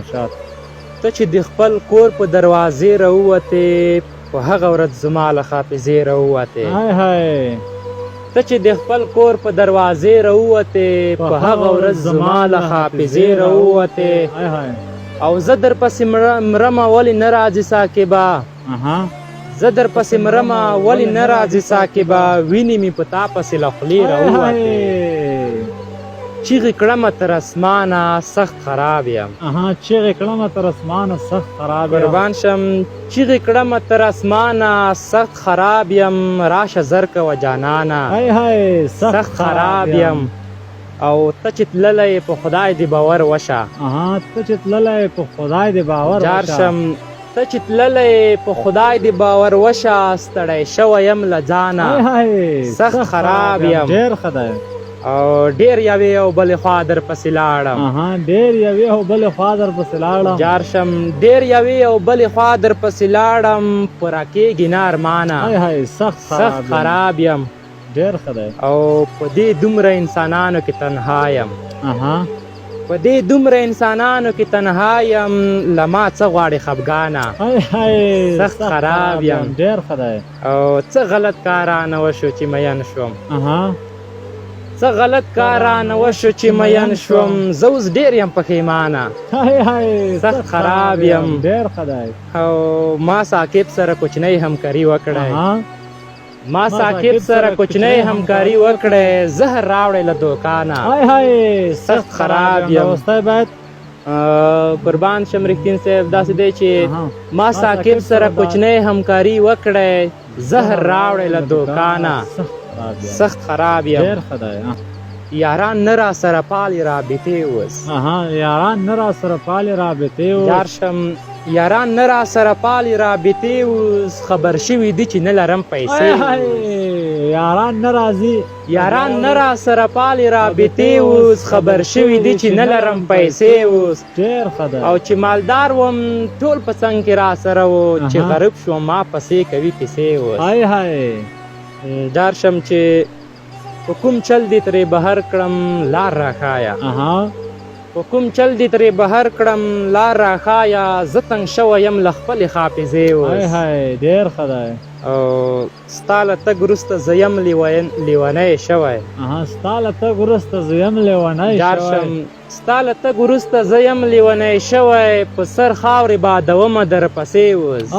ارشاد. ته چې د خپل کور په دروازې راووتې په هغه ورځ زما له حافظې راووتې. هاي هاي ته چې د خپل کور په دروازې راووتې په هغه ورځ زما له حافظې راووتې. هاي هاي او زه در پسې مرمه ولې نه راځي ساقبه. زه در پسې مرمه ولې نه راځي ساقبه. وینې مې په تا پسې له خولې راووتې. چیغې کړمه تر اسمانه سخت خراب یم. چیغې کړمه تر اسمانه سخت خراب یم. قربان شم چیغې کړمه تر اسمانه سخت خراب یم. راشه زر کوه جانانه هاي هاي سخت خراب یم. او ته چې تللی په خدای دې باور وشه. ته چې تللی په خدای دې باور وشه. جار شم ته چې تللی په خدای دې باور وشه. ستړی شوی یم له ځانه سخت خراب یم. ډېر ښه دی. او ډېر یوې او بلې خوا در پسې لاړم. ډېر یوې او بلې خوا در پسې لاړم. جار شم ډېر یوې او بلې خوا در پسې لاړم. پوره کېږي نه ارمانه سخت خراب یم. ډېر ښه دی. او په دې دومره انسانانو کې تنها یم. په دې دومره انسانانو کې تنها یم. له ما څه غواړې خفګانه سخت خراب یم. ډېر ښه دی. او څه غلط کار رانه وشو چې مین شوم. څه غلط کار رانه وشو چې مین شوم. زه اوس ډېر یم پښیمانه سخت خراب یم. ډېر ښه دی. او ما ساقب سره کوچنۍ همکاري وکړی. ما ساقب سره کوچنۍ همکاري وکړی. زهر راوړی له دوکانه سخت خراب یم. قربان شم رښتین صاحب داسې دی چې ما ساقب سره کوچنۍ همکاري وکړی. زهر راوړی له دوکانه سخت خراب یم. ډېر ښه دی. یاران نه را سره پالي رابطې اوس. یاران نه را سره پالي رابطې اوس. جار شم یاران نه را سره پالي رابطې اوس. خبر شوي دي چې نه لرم پیسې. یاران نه راځي. یاران نه را سره پالي رابطې اوس. خبر شوي دي چې نه لرم پیسې اوس. ډېر ښه دی. او چې مالدار وم ټول په څنګ کې را سره و. چې غریب شوم ما پسې کوي کیسې اوس. هاي هاي جار شم چې په کوم چل دې ترې بهر کړم لار راښایه. په کوم چل دې ترې بهر کړم لار راښایه. زه تنګ شوی یم له خپلې حافظې اوس. ډېر ښه دی. او ستا له تګ وروسته زه یم لیونی شوی. ستا له تګ وروسته زه یم لیونی شوی. ستا له تګ وروسته زه یم لیونی شوی. په سر خاورې بادومه در پسې اوس.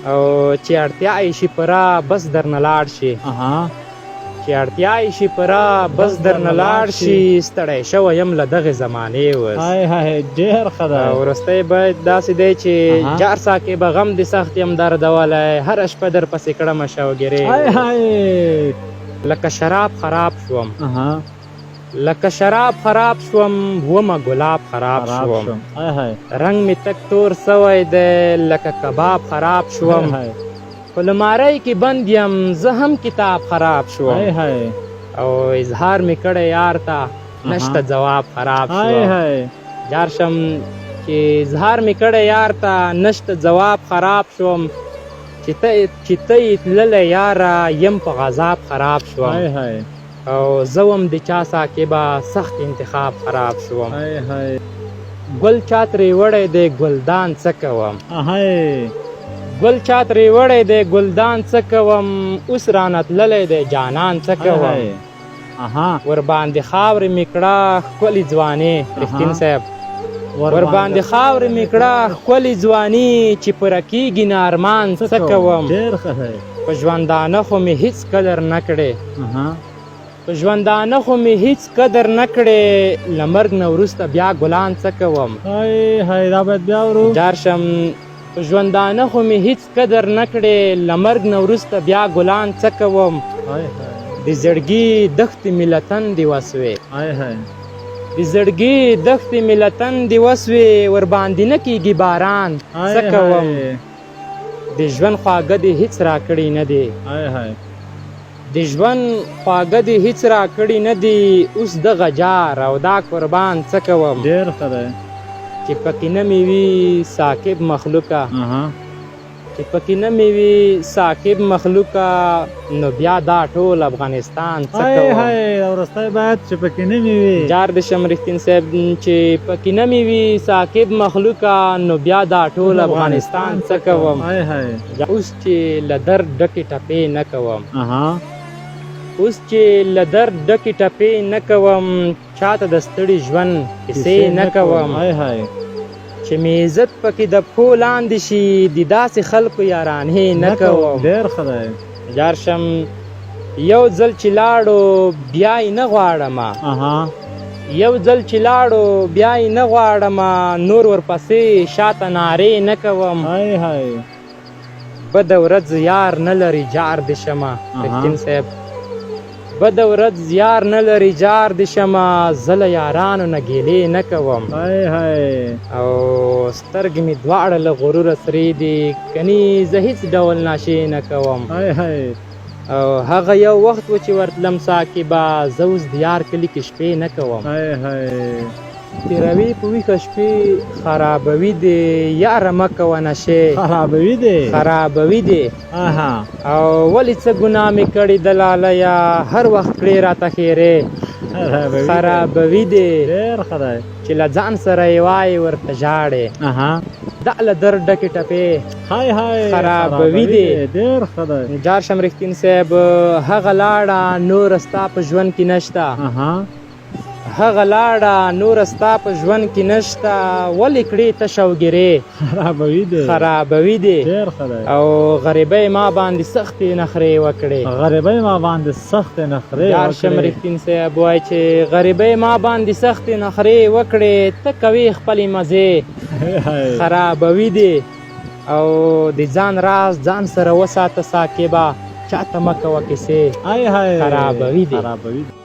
او چې اړتیا یې شي پوره بس درنه لاړ شي. چې اړتیا یې شي پوره بس درنه لاړ شي. ستړی شوی یم له دغې زمانې اوس. ډېر ښه دی. وروستی باید داسې دی چې جار ساقبه غم دې سخت یم دردولی. هره شپه در پسې کړمه شوګیرې. لکه شراب خراب شوم. لکه شراب خراب شوم. ومه ګلاب خراب شوم. رنګ مې تک تور سوی دی. لکه کباب خراب شوم. په لمارۍ کې بند یم. زه هم کتاب خراب شوم. او اظهار مې کړی یار ته نشته جواب خراب شوم. جار شم چې اظهار مې کړی یار ته نشته جواب خراب شوم. چې ته یې تللی یاره یم په غذاب خراب شوم. او زه وم د چا ساقبه سخت انتخاب خراب شوم. ګل چا ترې وړی دی ګلدان څه کوم. ګل چا ترې وړی دی ګلدان څه کوم. اوس رانه تللی دی جانان څه کوم. ورباندې خاورې مې کړه ښکلې ځواني. رښتین صاحب ورباندې خاورې مې کړه ښکلې ځواني. چې پوره کېږي نه ارمان څه کوم. په ژوندانه خو مې هېڅ قدر نه کړې. په ژوندانه خو مې هېڅ قدر نه کړې. له مرګ نه وروسته بیا ګلان څه کوم. دا باید بیا ورو. جار شم په ژوندانه خو مې هېڅ قدر نه کړې. له مرګ نه وروسته بیا ګلان څه کوم. د زړګي دښتې مې له تندې وسوې. د زړګي دښتې مې له تندې وسوې. ورباندې نه کېږي باران څه کوم. د ژوند خواږه دې هېڅ راکړي نه دی. د ژوند خواږه دې هېڅ راکړي نه دي. اوس دغه جار او دا قربان څه کوم. ډېر ښه دی. چې پکې نه مې وي ساقب مخلوقه. چې پکې نه مې وي ساکب مخلوقه نو بیا دا ټول افغانستان څه هاي کوم هاي وروستی باید چې پکې نه مې وي جار د شم رښتین صاحب چې پکې نه مې وي ساکب مخلوقه نو بیا دا ټول افغانستان څه کوم هاي هاي اوس چې له درد ډکې ټپې نه کوم اها اوس چې له درد ډکې ټپې نه کوم چاته د ستړي ژوند کیسې نه کوم هاي هاي چې مې عزت پکې د پښو لاندې شي د داسې خلکو یارانې نه کوم ډېر ښه دی جار شم یو ځل چې لاړو بیا یې نه غواړم اها یو ځل چې لاړو بیا یې نه غواړم نور ورپسې شاته نارې نه کوم هاي هاي بده ورځ یار نه لري جار د شمه رښتین صاحب بده ورځ یار نه لري جار د شمه زه له یارانو نه ګیلې نه کوم هاي هاي او سترګې مې دواړه له غروره سرې دي کني زه هیڅ ډول ناشې نه کوم هاي هاي او هغه یو وخت و چې ورتلم ساکبه زه اوس د یار کلي کې شپې نه کوم هاي هاي تیروي په ویښه شپې خرابوي دې یاره مه کوه نشې خرابوي دی خرابوي دې اها او ولې څه ګناه مې کړې د لالیه هر وخت کړې راته ښېرې خرابوي دې ډېر ښه دی چې له ځان سره یې وایې ورته ژاړې اها دا له درد ډکې ټپې هاي هاي خرابوي دی ډېر ښه دی جار شم رښتین صاحب هغه لاړه نور ستا په ژوند کې نشته اها هغه لاړه نور ستا په ژوند کې نشته ولې کړې ته شوګیرې خرابوي دی خرابوي دی ډېر ښه دی او غریبۍ ما باندې سختې نخرې وکړې غریبۍ ما باندې سختې نخرې جار شم رښتین صاحب وایي چې غریبۍ ما باندې سختې نخرې وکړې ته کوې خپلې مزې خرابوي دی او د ځان راز ځان سره وساته ساکبه چاته مه کوه کیسې هاي هاي خرابوي دی خرابوي دی